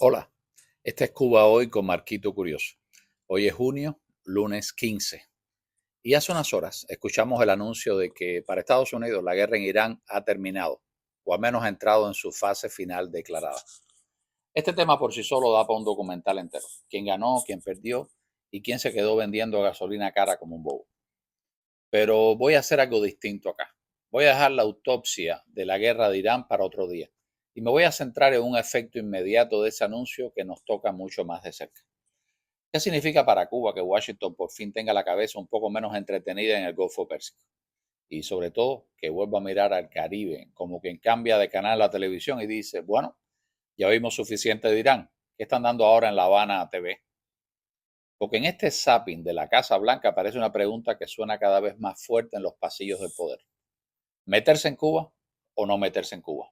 Hola, esta es Cuba hoy con Marquito Curioso. Hoy es junio, lunes 15. Y hace unas horas escuchamos el anuncio de que para Estados Unidos la guerra en Irán ha terminado, o al menos ha entrado en su fase final declarada. Este tema por sí solo da para un documental entero. Quién ganó, quién perdió y quién se quedó vendiendo gasolina cara como un bobo. Pero voy a hacer algo distinto acá. Voy a dejar la autopsia de la guerra de Irán para otro día. Y me voy a centrar en un efecto inmediato de ese anuncio que nos toca mucho más de cerca. ¿Qué significa para Cuba que Washington por fin tenga la cabeza un poco menos entretenida en el Golfo Pérsico? Y sobre todo, que vuelva a mirar al Caribe, como quien cambia de canal la televisión y dice, bueno, ya vimos suficiente de Irán. ¿Qué están dando ahora en La Habana TV? Porque en este zapping de la Casa Blanca aparece una pregunta que suena cada vez más fuerte en los pasillos del poder. ¿Meterse en Cuba o no meterse en Cuba?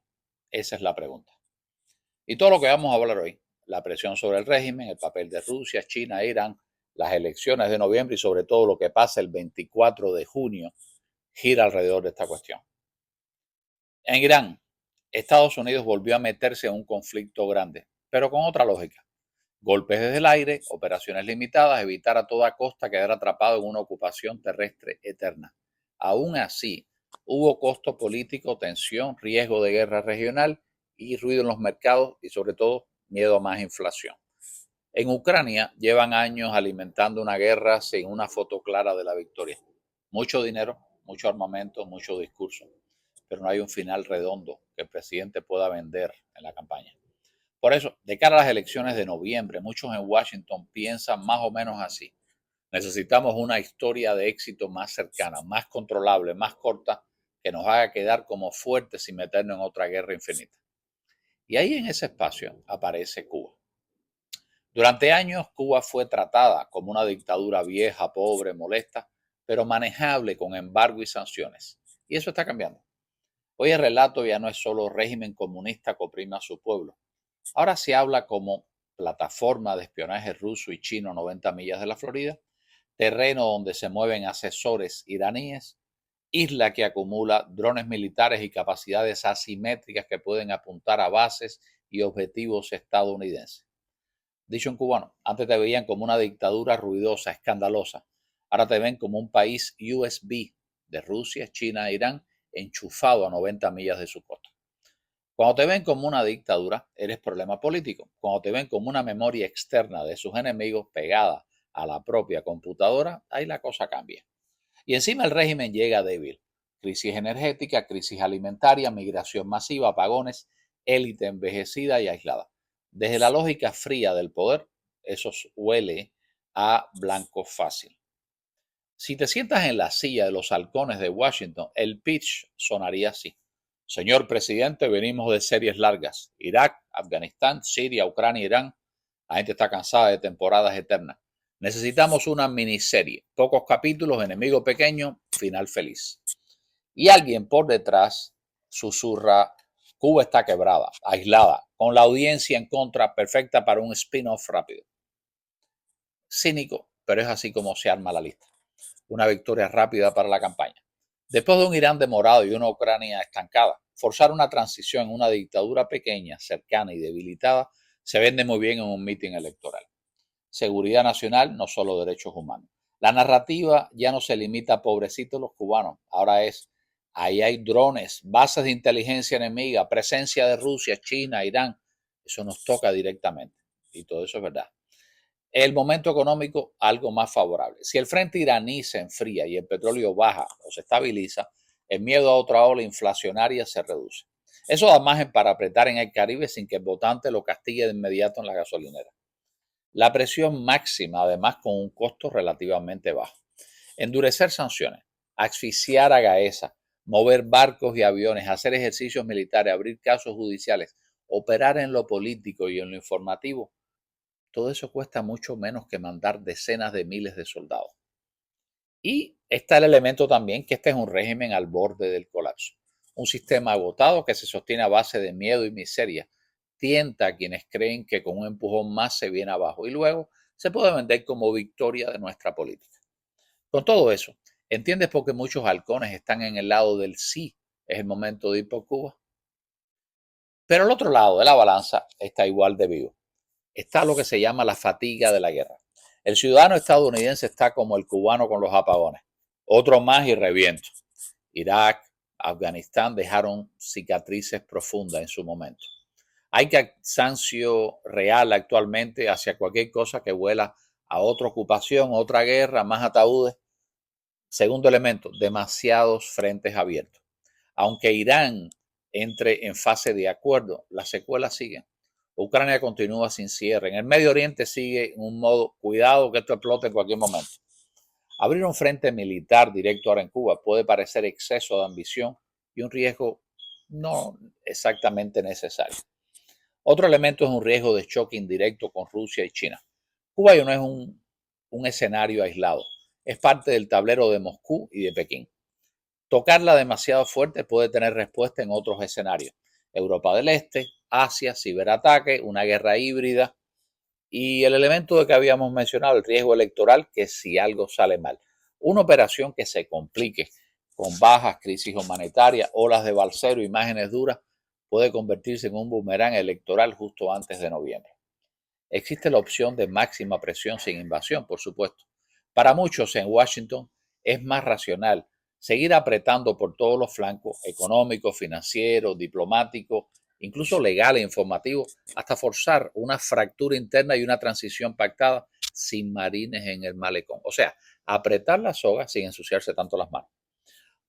Esa es la pregunta. Y todo lo que vamos a hablar hoy, la presión sobre el régimen, el papel de Rusia, China, Irán, las elecciones de noviembre y sobre todo lo que pasa el 24 de junio, gira alrededor de esta cuestión. En Irán, Estados Unidos volvió a meterse en un conflicto grande, pero con otra lógica. Golpes desde el aire, operaciones limitadas, evitar a toda costa quedar atrapado en una ocupación terrestre eterna. Aún así, hubo costo político, tensión, riesgo de guerra regional y ruido en los mercados y sobre todo miedo a más inflación. En Ucrania llevan años alimentando una guerra sin una foto clara de la victoria. Mucho dinero, mucho armamento, mucho discurso, pero no hay un final redondo que el presidente pueda vender en la campaña. Por eso, de cara a las elecciones de noviembre, muchos en Washington piensan más o menos así. Necesitamos una historia de éxito más cercana, más controlable, más corta, que nos haga quedar como fuertes sin meternos en otra guerra infinita. Y ahí en ese espacio aparece Cuba. Durante años, Cuba fue tratada como una dictadura vieja, pobre, molesta, pero manejable con embargo y sanciones. Y eso está cambiando. Hoy el relato ya no es solo régimen comunista que oprime a su pueblo. Ahora se habla como plataforma de espionaje ruso y chino a 90 millas de la Florida, terreno donde se mueven asesores iraníes, isla que acumula drones militares y capacidades asimétricas que pueden apuntar a bases y objetivos estadounidenses. Dicho en cubano, antes te veían como una dictadura ruidosa, escandalosa. Ahora te ven como un país USB de Rusia, China e Irán enchufado a 90 millas de su costa. Cuando te ven como una dictadura, eres problema político. Cuando te ven como una memoria externa de sus enemigos pegada a la propia computadora, ahí la cosa cambia. Y encima el régimen llega débil. Crisis energética, crisis alimentaria, migración masiva, apagones, élite envejecida y aislada. Desde la lógica fría del poder, eso huele a blanco fácil. Si te sientas en la silla de los halcones de Washington, el pitch sonaría así. Señor presidente, venimos de series largas. Irak, Afganistán, Siria, Ucrania, Irán. La gente está cansada de temporadas eternas. Necesitamos una miniserie. Pocos capítulos, enemigo pequeño, final feliz. Y alguien por detrás susurra, Cuba está quebrada, aislada, con la audiencia en contra, perfecta para un spin-off rápido. Cínico, pero es así como se arma la lista. Una victoria rápida para la campaña. Después de un Irán demorado y una Ucrania estancada, forzar una transición en una dictadura pequeña, cercana y debilitada se vende muy bien en un mitin electoral. Seguridad nacional, no solo derechos humanos. La narrativa ya no se limita a pobrecitos los cubanos, ahora es, ahí hay drones, bases de inteligencia enemiga, presencia de Rusia, China, Irán, eso nos toca directamente y todo eso es verdad. El momento económico algo más favorable. Si el frente iraní se enfría y el petróleo baja o se estabiliza, el miedo a otra ola inflacionaria se reduce. Eso da margen para apretar en el Caribe sin que el votante lo castigue de inmediato en la gasolinera. La presión máxima, además, con un costo relativamente bajo. Endurecer sanciones, asfixiar a Gaesa, mover barcos y aviones, hacer ejercicios militares, abrir casos judiciales, operar en lo político y en lo informativo, todo eso cuesta mucho menos que mandar decenas de miles de soldados. Y está el elemento también que este es un régimen al borde del colapso. Un sistema agotado que se sostiene a base de miedo y miseria. Tienta a quienes creen que con un empujón más se viene abajo y luego se puede vender como victoria de nuestra política. Con todo eso, ¿entiendes por qué muchos halcones están en el lado del sí? Es el momento de ir por Cuba. Pero el otro lado de la balanza está igual de vivo. está lo que se llama la fatiga de la guerra. El ciudadano estadounidense está como el cubano con los apagones. Otro más y reviento. Irak, Afganistán dejaron cicatrices profundas en su momento. Hay cansancio real actualmente hacia cualquier cosa que vuela a otra ocupación, otra guerra, más ataúdes. Segundo elemento, demasiados frentes abiertos. Aunque Irán entre en fase de acuerdo, las secuelas siguen. Ucrania continúa sin cierre. En el Medio Oriente sigue en un modo, cuidado que esto explote en cualquier momento. Abrir un frente militar directo ahora en Cuba puede parecer exceso de ambición y un riesgo no exactamente necesario. Otro elemento es un riesgo de choque indirecto con Rusia y China. Cuba no es un escenario aislado, es parte del tablero de Moscú y de Pekín. Tocarla demasiado fuerte puede tener respuesta en otros escenarios. Europa del Este, Asia, ciberataque, una guerra híbrida y el elemento de que habíamos mencionado, el riesgo electoral, que si algo sale mal. Una operación que se complique con bajas, crisis humanitarias, olas de balcero, imágenes duras, puede convertirse en un boomerang electoral justo antes de noviembre. Existe la opción de máxima presión sin invasión, por supuesto. Para muchos en Washington es más racional seguir apretando por todos los flancos, económico, financiero, diplomático, incluso legal e informativo, hasta forzar una fractura interna y una transición pactada sin marines en el malecón. O sea, apretar la soga sin ensuciarse tanto las manos.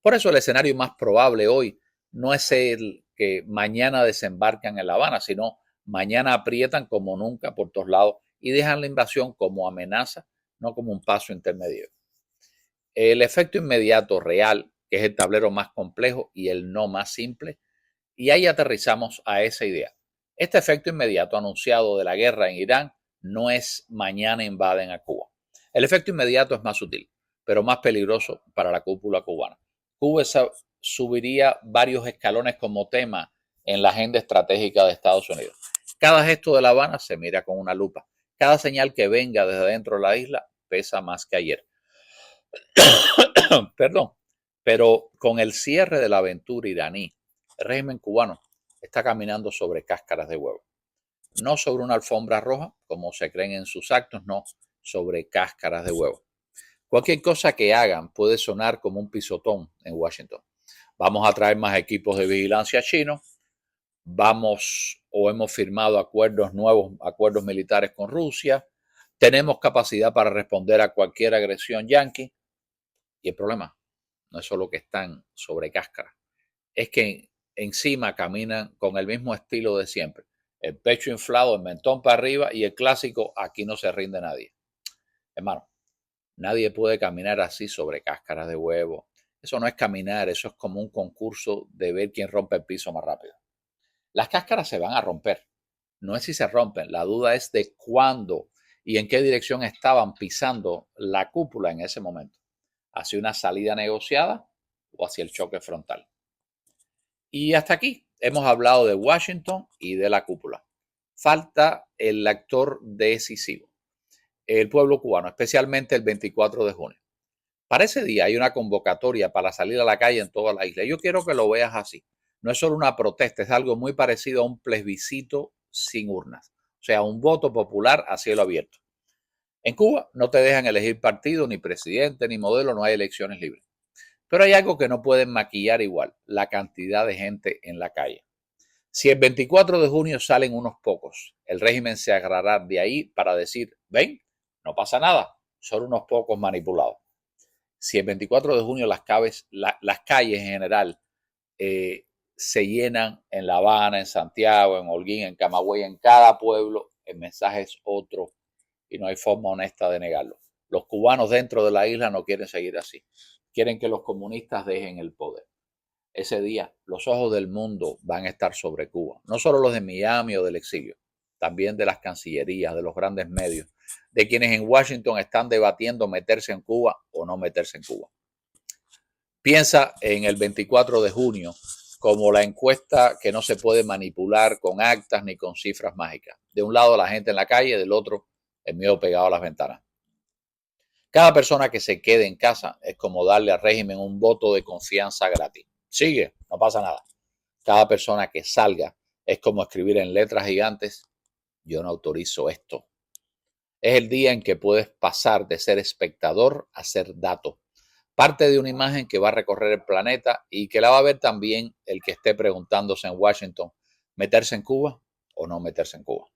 Por eso el escenario más probable hoy no es el que mañana desembarcan en La Habana, sino mañana aprietan como nunca por todos lados y dejan la invasión como amenaza, no como un paso intermedio. El efecto inmediato real, que es el tablero más complejo y el no más simple, y ahí aterrizamos a esa idea. Este efecto inmediato anunciado de la guerra en Irán no es mañana invaden a Cuba. El efecto inmediato es más sutil, pero más peligroso para la cúpula cubana. Cuba subiría varios escalones como tema en la agenda estratégica de Estados Unidos. Cada gesto de La Habana se mira con una lupa. Cada señal que venga desde dentro de la isla pesa más que ayer. Perdón, pero con el cierre de la aventura iraní, el régimen cubano está caminando sobre cáscaras de huevo. No sobre una alfombra roja, como se creen en sus actos, no, sobre cáscaras de huevo. Cualquier cosa que hagan puede sonar como un pisotón en Washington. Vamos a traer más equipos de vigilancia chinos, vamos o hemos firmado acuerdos nuevos, acuerdos militares con Rusia, tenemos capacidad para responder a cualquier agresión yanqui. Y el problema no es solo que están sobre cáscara, es que encima caminan con el mismo estilo de siempre. El pecho inflado, el mentón para arriba y el clásico, aquí no se rinde nadie. Hermano, nadie puede caminar así sobre cáscaras de huevo. Eso no es caminar, eso es como un concurso de ver quién rompe el piso más rápido. Las cáscaras se van a romper. No es si se rompen, la duda es de cuándo y en qué dirección estaban pisando la cúpula en ese momento. ¿Hacia una salida negociada o hacia el choque frontal? Y hasta aquí hemos hablado de Washington y de la cúpula. Falta el actor decisivo, el pueblo cubano, especialmente el 24 de junio. Para ese día hay una convocatoria para salir a la calle en toda la isla. Yo quiero que lo veas así. No es solo una protesta, es algo muy parecido a un plebiscito sin urnas. O sea, un voto popular a cielo abierto. En Cuba no te dejan elegir partido, ni presidente, ni modelo, no hay elecciones libres. Pero hay algo que no pueden maquillar igual, la cantidad de gente en la calle. Si el 24 de junio salen unos pocos, el régimen se agarrará de ahí para decir, ven, no pasa nada, son unos pocos manipulados. Si el 24 de junio las calles en general se llenan en La Habana, en Santiago, en Holguín, en Camagüey, en cada pueblo, el mensaje es otro y no hay forma honesta de negarlo. Los cubanos dentro de la isla no quieren seguir así. Quieren que los comunistas dejen el poder. Ese día los ojos del mundo van a estar sobre Cuba. No solo los de Miami o del exilio, también de las cancillerías, de los grandes medios, de quienes en Washington están debatiendo meterse en Cuba o no meterse en Cuba. Piensa en el 24 de junio como la encuesta que no se puede manipular con actas ni con cifras mágicas. De un lado la gente en la calle, del otro el miedo pegado a las ventanas. Cada persona que se quede en casa es como darle al régimen un voto de confianza gratis. Sigue, no pasa nada. Cada persona que salga es como escribir en letras gigantes, yo no autorizo esto. Es el día en que puedes pasar de ser espectador a ser dato. Parte de una imagen que va a recorrer el planeta y que la va a ver también el que esté preguntándose en Washington, ¿meterse en Cuba o no meterse en Cuba?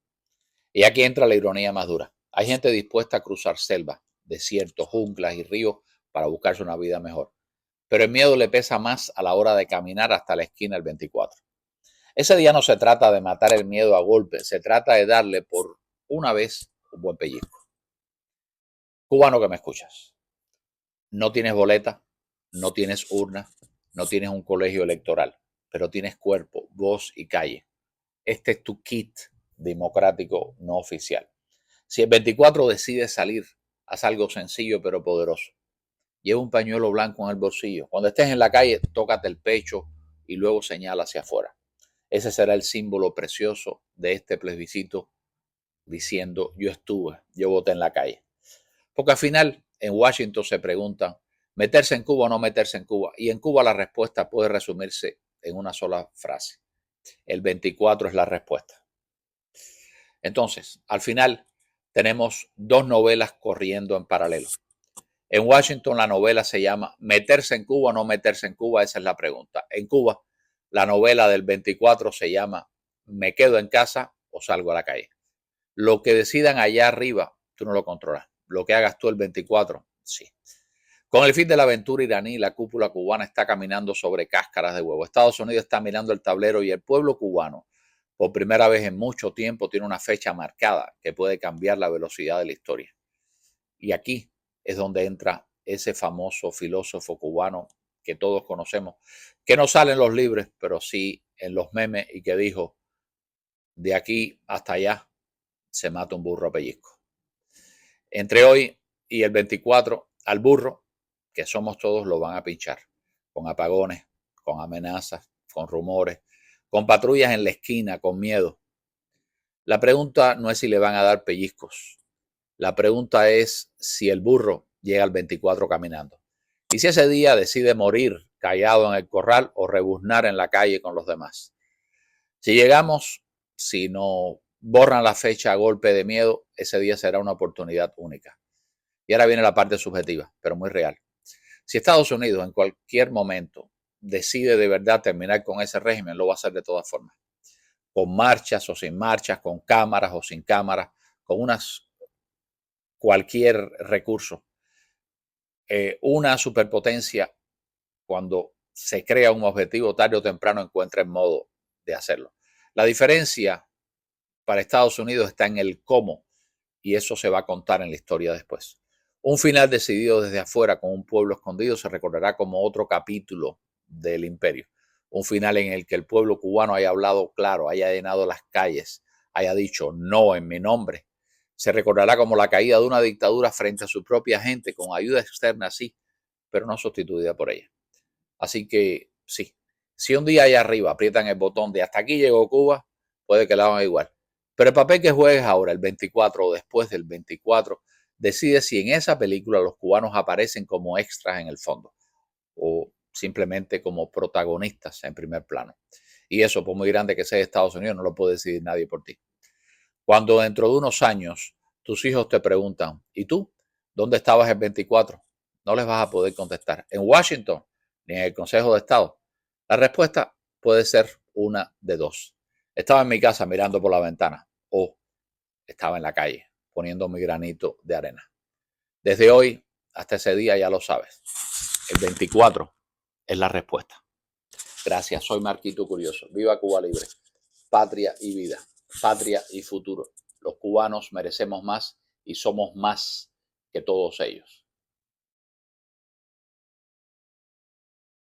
Y aquí entra la ironía más dura. Hay gente dispuesta a cruzar selvas, desiertos, junglas y ríos para buscarse una vida mejor. Pero el miedo le pesa más a la hora de caminar hasta la esquina el 24. Ese día no se trata de matar el miedo a golpes, se trata de darle por una vez un buen pellizco. Cubano que me escuchas, no tienes boleta, no tienes urna, no tienes un colegio electoral, pero tienes cuerpo, voz y calle. Este es tu kit democrático no oficial. Si el 24 decides salir, haz algo sencillo pero poderoso. Lleva un pañuelo blanco en el bolsillo. Cuando estés en la calle, tócate el pecho y luego señala hacia afuera. Ese será el símbolo precioso de este plebiscito diciendo yo estuve, yo voté en la calle. Porque al final en Washington se preguntan meterse en Cuba o no meterse en Cuba. Y en Cuba la respuesta puede resumirse en una sola frase. El 24 es la respuesta. Entonces, al final tenemos dos novelas corriendo en paralelo. En Washington la novela se llama ¿meterse en Cuba o no meterse en Cuba? Esa es la pregunta. En Cuba la novela del 24 se llama ¿me quedo en casa o salgo a la calle? Lo que decidan allá arriba, tú no lo controlas. Lo que hagas tú el 24, sí. Con el fin de la aventura iraní, la cúpula cubana está caminando sobre cáscaras de huevo. Estados Unidos está mirando el tablero y el pueblo cubano, por primera vez en mucho tiempo, tiene una fecha marcada que puede cambiar la velocidad de la historia. Y aquí es donde entra ese famoso filósofo cubano que todos conocemos, que no sale en los libros, pero sí en los memes, y que dijo, de aquí hasta allá se mata un burro a pellizco. Entre hoy y el 24, al burro, que somos todos, lo van a pinchar, con apagones, con amenazas, con rumores, con patrullas en la esquina, con miedo. La pregunta no es si le van a dar pellizcos. La pregunta es si el burro llega al 24 caminando. Y si ese día decide morir callado en el corral o rebuznar en la calle con los demás. Si llegamos, si no borran la fecha a golpe de miedo, ese día será una oportunidad única. Y ahora viene la parte subjetiva, pero muy real. Si Estados Unidos en cualquier momento decide de verdad terminar con ese régimen, lo va a hacer de todas formas. Con marchas o sin marchas, con cámaras o sin cámaras, con cualquier recurso. Una superpotencia, cuando se crea un objetivo, tarde o temprano encuentra el modo de hacerlo. La diferencia para Estados Unidos está en el cómo, y eso se va a contar en la historia después. Un final decidido desde afuera con un pueblo escondido se recordará como otro capítulo del imperio. Un final en el que el pueblo cubano haya hablado claro, haya llenado las calles, haya dicho no en mi nombre. Se recordará como la caída de una dictadura frente a su propia gente, con ayuda externa, sí, pero no sustituida por ella. Así que sí, si un día allá arriba aprietan el botón de hasta aquí llegó Cuba, puede que la hagan igual. Pero el papel que juegues ahora, el 24 o después del 24, decide si en esa película los cubanos aparecen como extras en el fondo o simplemente como protagonistas en primer plano. Y eso, por muy grande que sea Estados Unidos, no lo puede decidir nadie por ti. Cuando dentro de unos años tus hijos te preguntan, ¿y tú? ¿Dónde estabas el 24? No les vas a poder contestar. ¿En Washington? Ni en el Consejo de Estado. La respuesta puede ser una de dos. Estaba en mi casa mirando por la ventana o estaba en la calle poniendo mi granito de arena. Desde hoy hasta ese día ya lo sabes. El 24 es la respuesta. Gracias, soy Marquito Curioso. Viva Cuba Libre. Patria y vida. Patria y futuro. Los cubanos merecemos más y somos más que todos ellos.